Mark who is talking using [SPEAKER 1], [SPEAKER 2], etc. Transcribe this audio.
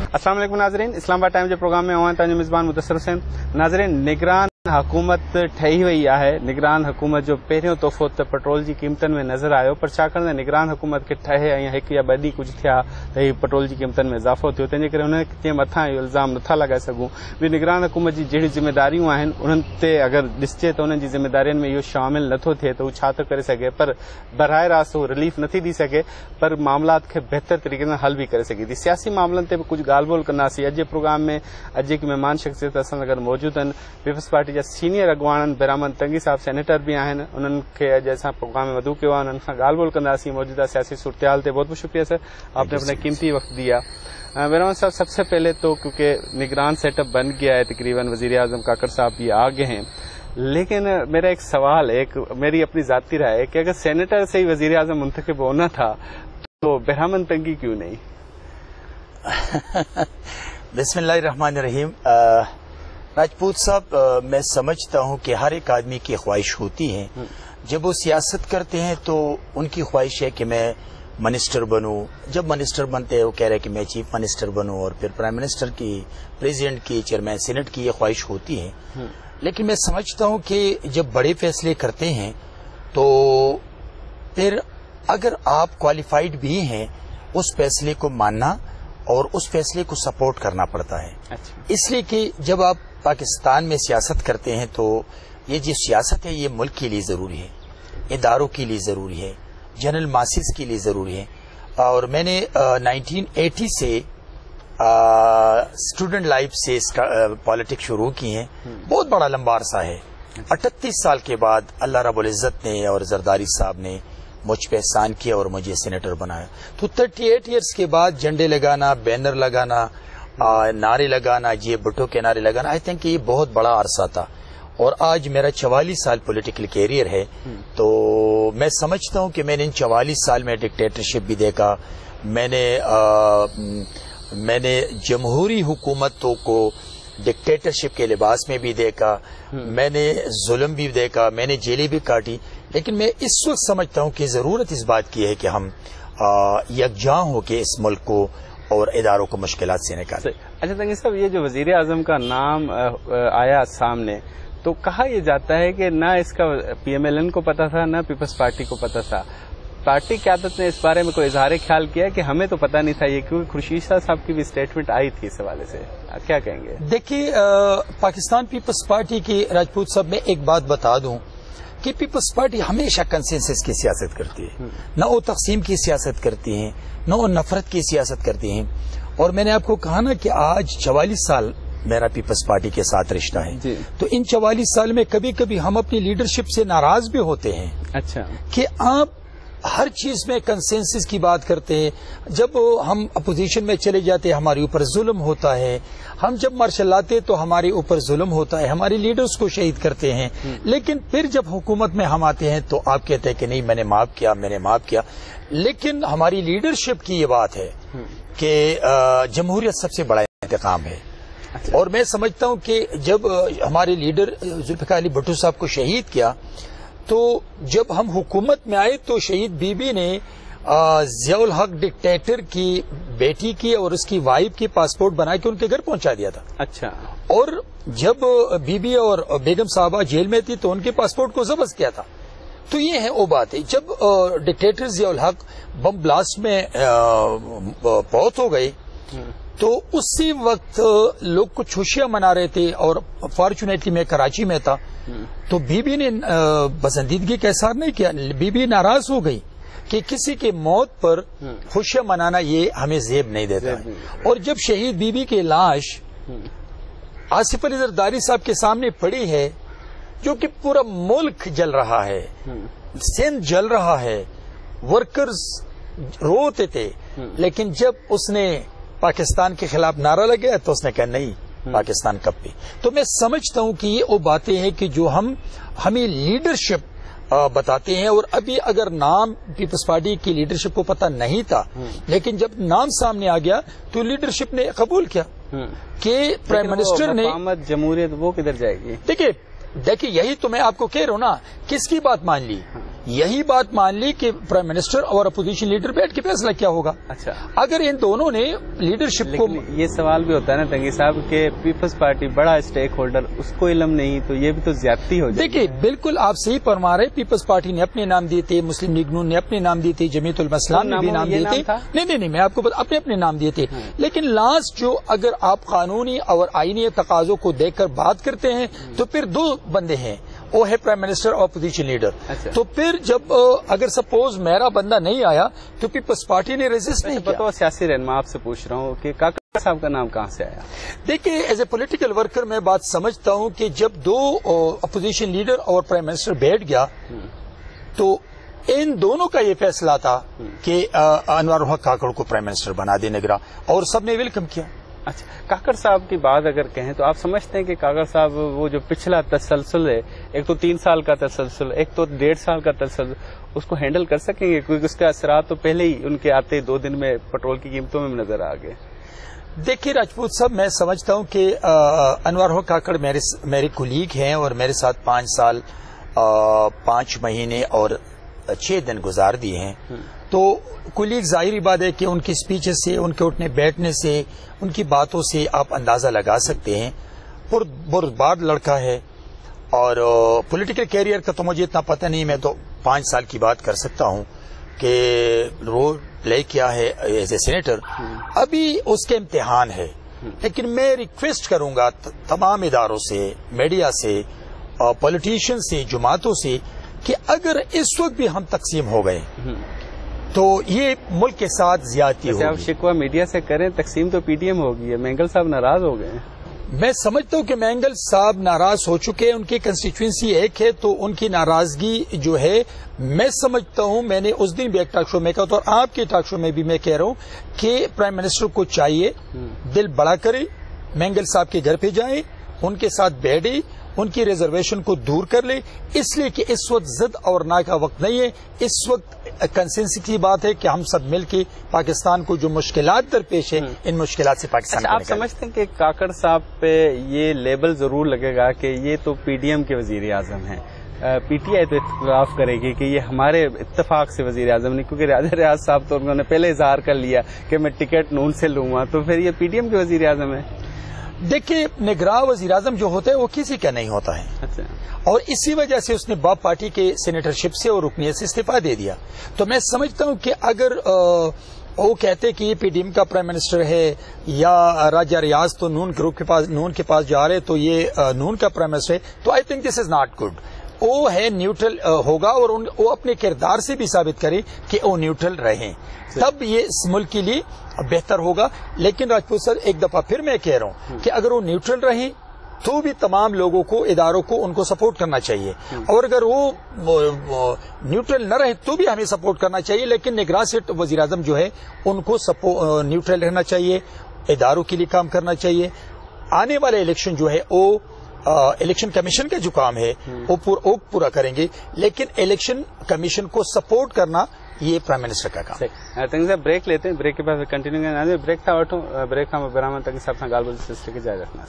[SPEAKER 1] अस्सलाम वालेकुम नाज़रीन, इस्लामाबाद टाइम जे प्रोग्राम में आवां तव्हांजो मेज़बान मुदस्सिर हुसैन। नाज़रीन, निगरान हुकूमत ठही वई आहे। निगरान हुकूमत जो पहिरियों तोहफ़ो त पेट्रोल जी क़ीमतनि में नज़र आयो, पर छाकाणि त निगरान हुकूमत खे ठहे ऐं हिकु या ॿ ॾींहं कुझु थिया त हीअ पेट्रोल जी क़ीमतनि में इज़ाफ़ो थियो, तंहिंजे करे हुनजे मथां इहो इल्ज़ाम नथा लॻाए सघूं। ॿी निगरान हुकूमत जी जहिड़ी ज़िम्मेदारियूं आहिनि उन्हनि ते अगरि ॾिसिजे त उन्हनि जी ज़िम्मेदारियुनि में इहो शामिल नथो थिए त हू छा थो करे सघे, पर बराह रास्त हू रिलीफ नथी ॾेई सघे, पर मामलात खे बहितर तरीक़े सां हल बि करे सघे थी। सियासी मामलनि ते बि कुझु ॻाल्हि ॿोल कंदासीं। अॼु जे प्रोग्राम में अॼु जेकी महिमान शख़्सियत असां सां गॾु मौजूदु आहिनि, पीपल्स पार्टी जा सीनियर अॻुवान बेरामन तंगी साहब सेनेटर भी आहिनि, उन्हनि खे अॼु असां प्रोग्राम में मदऊ कयो आहे, उन्हनि सां ॻाल्हि ॿोल कंदासीं मौजूदा सियासी सूरत-ए-हाल ते। बहुत बहुत शुक्रिया सर, आपने अपना कीमती वक्त दिया। बेरामन साहब, सबसे पहले तो क्योंकि निगरान सेटअप बन गया है, तकरीबन वज़ीर आज़म काकर साहब भी आ गए हैं, लेकिन मेरा एक सवाल है, मेरी अपनी ज़ाती राय है कि अगर सेनेटर से ही वज़ीर आज़म मुंतखब होना था तो बेरामन तंगी क्यों नहीं?
[SPEAKER 2] बिस्मिल्लाहिर्रहमानिर्रहीम। राजपूत साहब, मैं समझता हूँ कि हर एक आदमी की ख्वाहिश होती है, जब वो सियासत करते हैं तो उनकी ख्वाहिश है कि मैं मिनिस्टर बनूं। जब मिनिस्टर बनते हैं वो कह रहे हैं कि मैं चीफ मिनिस्टर बनूं, और फिर प्राइम मिनिस्टर की, प्रेसिडेंट की, चेयरमैन सेनेट की ये ख्वाहिश होती है। लेकिन मैं समझता हूँ कि जब बड़े फैसले करते हैं तो फिर अगर आप क्वालिफाइड भी हैं, उस फैसले को मानना और उस फैसले को सपोर्ट करना पड़ता है।
[SPEAKER 1] अच्छा।
[SPEAKER 2] इसलिए कि जब आप पाकिस्तान में सियासत करते हैं तो ये जो सियासत है ये मुल्क के लिए ज़रूरी है, इदारों के लिए ज़रूरी है, जनरल मासिस के लिए ज़रूरी है। और मैंने 1980 से स्टूडेंट लाइफ से पॉलिटिक्स शुरू की है। बहुत बड़ा लंबा अरसा है। 38 साल के बाद अल्लाह रब्बुल इज़्ज़त ने और जरदारी साहब ने मुझ पे एहसान किया और मुझे सेनेटर बनाया। तो 38 ईयर्स के बाद झंडे लगाना, बैनर लगाना, नारे लगाना, ये भुट्टो के नारे लगाना, आई थिंक ये बहुत बड़ा अरसा था। और आज मेरा 44 साल पॉलिटिकल कैरियर है, तो मैं समझता हूँ कि मैंने इन 44 साल में डिक्टेटरशिप भी देखा, मैंने जमहूरी हुकूमतों को डिक्टेटरशिप के लिबास में भी देखा, मैंने जुल्म भी देखा, मैंने जेलें भी काटी। लेकिन मैं इस वक्त समझता हूँ कि ज़रूरत इस बात की है कि हम यकजां हो के इस मुल्क को और इदारों को मुश्किलात से निकालें।
[SPEAKER 1] अच्छा तंगी साहब, ये जो वज़ीर आज़म का नाम आया सामने, तो कहा यह जाता है कि ना इसका PMLN को पता था, ना पीपल्स पार्टी को पता था। पार्टी क़यादत ने इस बारे में कोई इजहार ख्याल किया कि हमें तो पता नहीं था ये, क्योंकि खुर्शीद शाह साहब की भी स्टेटमेंट आई थी इस हवाले से, क्या कहेंगे?
[SPEAKER 2] देखिए, पाकिस्तान पीपल्स पार्टी की, राजपूत साहब, मैं एक बात बता दूं कि पीपल्स पार्टी हमेशा कंसेंसस की सियासत करती है, न वो तकसीम की सियासत करती है, न वो नफरत की सियासत करती है। और मैंने आपको कहा ना कि आज 44 साल मेरा पीपल्स पार्टी के साथ रिश्ता है, तो इन 44 साल में कभी कभी हम अपनी लीडरशिप से नाराज भी होते हैं।
[SPEAKER 1] अच्छा,
[SPEAKER 2] कि आप हर चीज में कंसेंसस की बात करते हैं, जब हम अपोजिशन में चले जाते हैं हमारे ऊपर जुल्म होता है, हम जब मार्शल लाते तो हमारे ऊपर जुल्म होता है, हमारे लीडर्स को शहीद करते हैं। लेकिन फिर जब हुकूमत में हम आते हैं तो आप कहते हैं कि नहीं, मैंने माफ किया, मैंने माफ किया। लेकिन हमारी लीडरशिप की ये बात है कि जमहूरियत सबसे बड़ा इंतकाम है। और मैं समझता हूं कि जब हमारे लीडर जुल्फ़िकार अली भुट्टो साहब को शहीद किया, तो जब हम हुकूमत में आए तो शहीद बीबी ने ज़ियाउल हक डिक्टेटर की बेटी की और उसकी वाइफ की पासपोर्ट बना के उनके घर पहुंचा दिया था।
[SPEAKER 1] अच्छा।
[SPEAKER 2] और जब बीबी और बेगम साहबा जेल में थी तो उनके पासपोर्ट को जब्त किया था। तो ये है वो बात है, जब डिक्टेटर ज़ियाउल हक बम ब्लास्ट में फौत हो गए तो उसी वक्त लोग कुछ खुशियां मना रहे थे, और फॉर्चुनेटली मैं कराची में था, तो बीबी ने पसंदीदगी का इज़हार नहीं किया। बीबी नाराज हो गई कि किसी की मौत पर खुशियां मनाना ये हमें ज़ेब नहीं देता है। और जब शहीद बीबी की लाश आसिफ अली जरदारी साहब के सामने पड़ी है, जो कि पूरा मुल्क जल रहा है, सिंध जल रहा है, वर्कर्स रोते थे, लेकिन जब उसने पाकिस्तान के खिलाफ नारा लगाया तो उसने कहा नहीं, पाकिस्तान कब भी। तो मैं समझता हूं कि ये वो बातें हैं कि जो हमें लीडरशिप बताते हैं। और अभी अगर नाम पीपल्स पार्टी की लीडरशिप को पता नहीं था, लेकिन जब नाम सामने आ गया तो लीडरशिप ने कबूल किया कि प्राइम मिनिस्टर ने
[SPEAKER 1] जमहूरियत वो किधर जाएगी।
[SPEAKER 2] देखिए यही तो मैं आपको कह रहा हूं ना, किसकी बात मान ली। یہی بات مان لی کہ پرائم منسٹر اور اپوزیشن لیڈر بیٹھ کے فیصلہ کیا ہوگا.
[SPEAKER 1] اچھا,
[SPEAKER 2] اگر ان دونوں نے لیڈرشپ کو,
[SPEAKER 1] یہ سوال بھی ہوتا ہے نا تنگی صاحب کہ پیپلز پارٹی بڑا اسٹیک ہولڈر, اس کو علم نہیں, تو یہ بھی تو زیادتی ہو جائے.
[SPEAKER 2] دیکھیے بالکل آپ صحیح فرما رہے, پیپلز پارٹی نے اپنے نام دیے تھے, مسلم لیگ نون نے اپنے نام دیے تھے, جمعیت علماء اسلام نے بھی نام دیے تھے. نہیں, میں آپ کو اپنے نام دیے تھے. لیکن لاسٹ جو اگر آپ قانونی اور آئینی تقاضوں کو دیکھ کر بات کرتے ہیں تو پھر دو بندے ہیں, وہ ہے پرائم منسٹر اور اپوزیشن لیڈر. تو پھر جب اگر سپوز میرا بندہ نہیں آیا تو پیپلز پارٹی نے ریزسٹ نہیں کیا.
[SPEAKER 1] تو سیاسی رہنما آپ سے پوچھ رہا ہوں کہ کاکڑ صاحب کا نام کہاں سے آیا؟
[SPEAKER 2] دیکھیے ایز اے پولیٹیکل ورکر میں بات سمجھتا ہوں کہ جب دو اپوزیشن لیڈر اور پرائم منسٹر بیٹھ گیا تو ان دونوں کا یہ فیصلہ تھا کہ انوار الحق کاکڑ کو پرائم منسٹر بنا دے نگراں, اور سب نے ویلکم کیا.
[SPEAKER 1] اچھا, کاکڑ صاحب کی بات اگر کہیں تو آپ سمجھتے ہیں کہ کاکڑ صاحب وہ جو پچھلا تسلسل ہے, ایک تو 3 سال کا تسلسل, ایک تو 1.5 سال کا تسلسل, اس کو ہینڈل کر سکیں گے؟ کیونکہ اس کے اثرات تو پہلے ہی ان کے آتے 2 دن میں پیٹرول کی قیمتوں میں نظر آ گئے.
[SPEAKER 2] دیکھیے راجپوت صاحب, میں سمجھتا ہوں کہ انوار الحق کاکڑ میرے کولیگ ہیں اور میرے ساتھ 5 سال 5 مہینے اور 6 دن گزار دیے ہیں. تو کولیگ ظاہری بات ہے کہ ان کی اسپیچز سے, ان کے اٹھنے بیٹھنے سے, ان کی باتوں سے آپ اندازہ لگا سکتے ہیں. بردبار لڑکا ہے, اور پولیٹیکل کیریئر کا تو مجھے اتنا پتہ نہیں, میں تو 5 سال کی بات کر سکتا ہوں کہ رول پلے کیا ہے ایز اے سینیٹر. ابھی اس کے امتحان ہے, لیکن میں ریکویسٹ کروں گا تمام اداروں سے, میڈیا سے, پولیٹیشین سے, جماعتوں سے, کہ اگر اس وقت بھی ہم تقسیم ہو گئے تو یہ ملک کے ساتھ زیادتی ہوگی.
[SPEAKER 1] آپ شکوہ میڈیا سے کریں, تقسیم تو پی ڈی ایم ہوگی ہے, مینگل صاحب ناراض ہو گئے ہیں.
[SPEAKER 2] میں سمجھتا ہوں کہ مینگل صاحب ناراض ہو چکے ہیں, ان کی کنسٹیچوئنسی ایک ہے, تو ان کی ناراضگی جو ہے میں سمجھتا ہوں, میں نے اس دن بھی ایک ٹاک شو میں کہا تھا اور آپ کے ٹاک شو میں بھی میں کہہ رہا ہوں کہ پرائم منسٹر کو چاہیے دل بڑا کرے, مینگل صاحب کے گھر پہ جائیں, ان کے ساتھ بیٹھے, ان کی ریزرویشن کو دور کر لے, اس لیے کہ اس وقت ضد اور نا کا وقت نہیں ہے. اس وقت کنسنسس کی بات ہے کہ ہم سب مل کے پاکستان کو جو مشکلات درپیش ہے ان مشکلات سے پاکستان کو
[SPEAKER 1] آپ سمجھتے ہیں کہ کاکڑ صاحب پہ یہ لیبل ضرور لگے گا کہ یہ تو پی ڈی ایم کے وزیر اعظم ہیں, پی ٹی آئی تو اختلاف کرے گی کہ یہ ہمارے اتفاق سے وزیر اعظم نہیں, کیونکہ ریاض صاحب تو انہوں نے پہلے اظہار کر لیا کہ میں ٹکٹ نون سے لوں گا, تو پھر یہ پی ڈی ایم کے وزیر اعظم ہے.
[SPEAKER 2] دیکھیے نگراں وزیر اعظم جو ہوتا ہے وہ کسی کا نہیں ہوتا ہے.
[SPEAKER 1] اچھا.
[SPEAKER 2] اور اسی وجہ سے اس نے باپ پارٹی کے سینیٹرشپ سے اور رکنیت سے استعفیٰ دے دیا. تو میں سمجھتا ہوں کہ اگر وہ کہتے کہ یہ پی ڈی ایم کا پرائم منسٹر ہے یا راجہ ریاض تو نون گروپ کے پاس, نون کے پاس جا رہے تو یہ نون کا پرائم منسٹر ہے, تو I think this is not good. وہ ہے نیوٹرل ہوگا, اور وہ اپنے کردار سے بھی ثابت کرے کہ وہ نیوٹرل رہیں, تب یہ اس ملک کے لیے بہتر ہوگا. لیکن راجپوت سر ایک دفعہ پھر میں کہہ رہا ہوں کہ اگر وہ نیوٹرل رہیں تو بھی تمام لوگوں کو, اداروں کو ان کو سپورٹ کرنا چاہیے, اور اگر وہ نیوٹرل نہ رہے تو بھی ہمیں سپورٹ کرنا چاہیے. لیکن نگراں سے وزیر اعظم جو ہے ان کو نیوٹرل رہنا چاہیے, اداروں کے لیے کام کرنا چاہیے. آنے والے الیکشن جو ہے وہ الیکشن کمیشن کا جو کام ہے وہ پورا کریں گے, لیکن الیکشن کمیشن کو سپورٹ کرنا یہ پرائم منسٹر کا کام ہے.
[SPEAKER 1] تنگی صاحب بریک لیتے ہیں, بریک کے بعد کنٹینیو کرنا, بریک تھا بریک تھا برامن تنگی صاحب گال بول سلسلے کی جائے رکھنا.